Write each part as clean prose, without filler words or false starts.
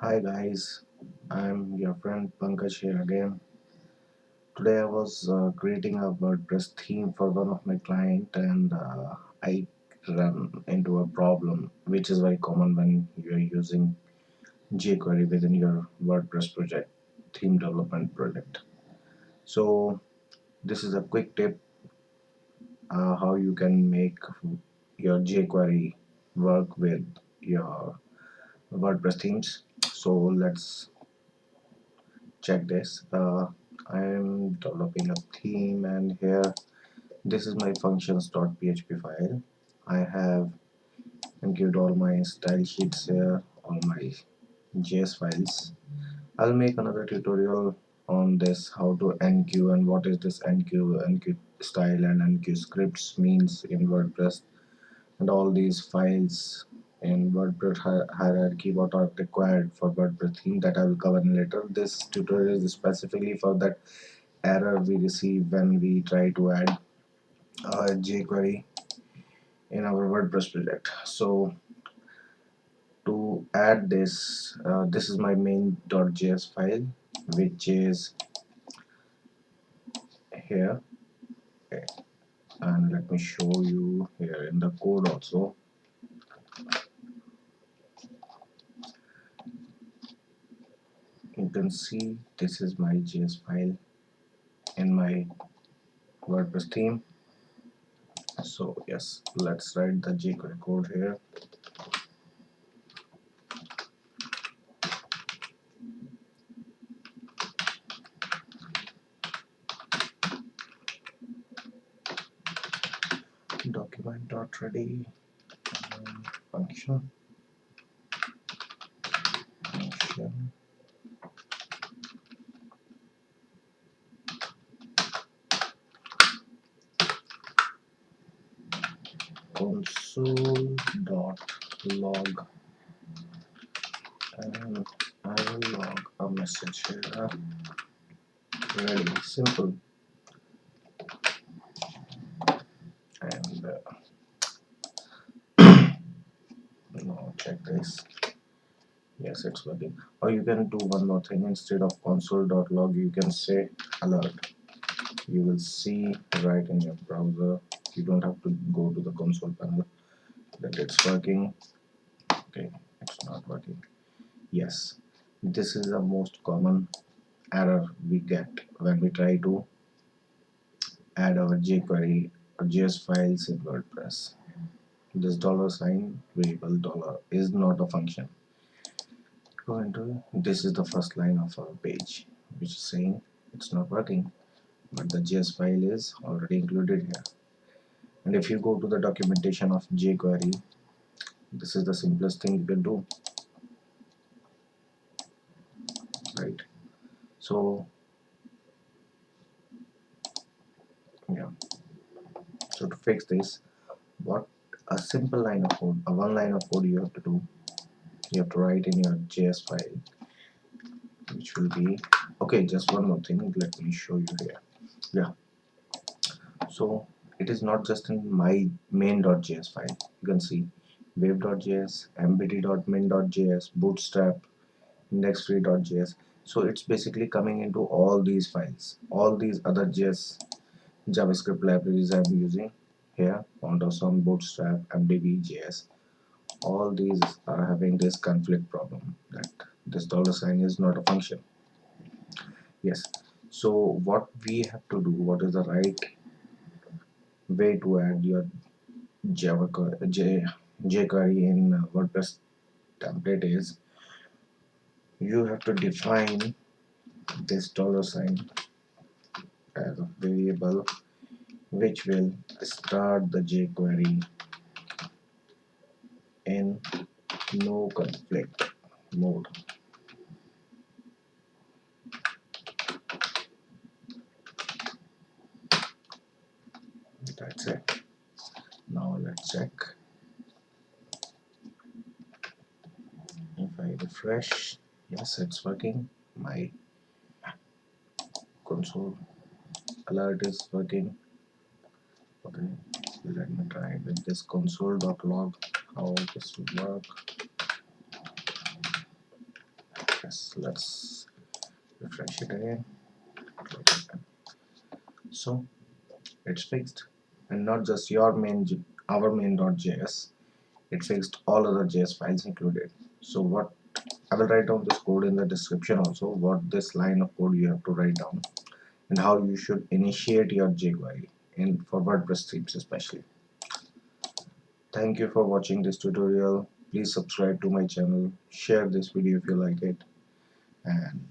Hi guys, I'm your friend Pankaj here again. Today I was creating a WordPress theme for one of my client and I ran into a problem which is very common when you're using jQuery within your WordPress project, theme development project. So this is a quick tip how you can make your jQuery work with your WordPress themes. So let's check this. I am developing a theme and here this is my functions.php file. I have included all my style sheets here, all my JS files. I'll make another tutorial on this, how to enqueue and what is this enqueue style and enqueue scripts means in WordPress, and all these files in WordPress hierarchy, what are required for WordPress theme, that I will cover in later. This tutorial is specifically for that error we receive when we try to add jQuery in our WordPress project. So to add this, this is my main.js file, which is here. Okay. And let me show you here in the code also. You can see this is my JS file in my WordPress theme. So yes, let's write the jQuery code here. Document.ready function console.log, and I will log a message here. Ready, simple. And now check this. Yes, it's working. Or you can do one more thing. Instead of console.log, you can say alert. You will see right in your browser. You don't have to go to the console panel that it's working. Okay, it's not working. Yes, this is the most common error we get when we try to add our jQuery or JS files in WordPress. This $sign variable dollar is not a function. Go into this is the first line of our page, which is saying it's not working, but the JS file is already included here. And if you go to the documentation of jQuery, this is the simplest thing you can do, right? So yeah, so to fix this, what a simple line of code, a one line of code you have to do, you have to write in your JS file, which will be okay. Just one more thing, let me show you here. Yeah, so it is not just in my main.js file. You can see wave.js, mbt.min.js, bootstrap, indexfree.js. So it's basically coming into all these files, all these other JS JavaScript libraries I'm using here, Foundation, Bootstrap, MDB.js. All these are having this conflict problem that this $sign is not a function. Yes. So what we have to do, what is the right way to add your jQuery in WordPress template is you have to define this $sign as a variable which will start the jQuery in no conflict mode. That's it. Now let's check. If I refresh, yes, it's working. My console alert is working. Okay, let me try with this console.log how this will work. Yes, let's refresh it again. So it's fixed, and not just your our main.js. It fixed all other JS files included. So what I will write down this code in the description also, what this line of code you have to write down, and how you should initiate your jQuery in for WordPress themes especially. Thank you for watching this tutorial. Please subscribe to my channel, share this video if you like it, and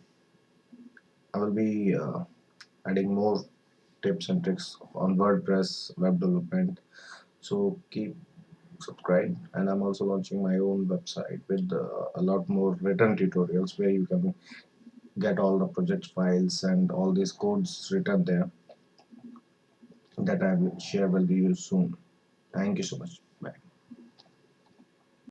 I will be adding more tips and tricks on WordPress web development. So keep subscribed, and I'm also launching my own website with a lot more written tutorials where you can get all the project files and all these codes written there that I will share with you soon. Thank you so much.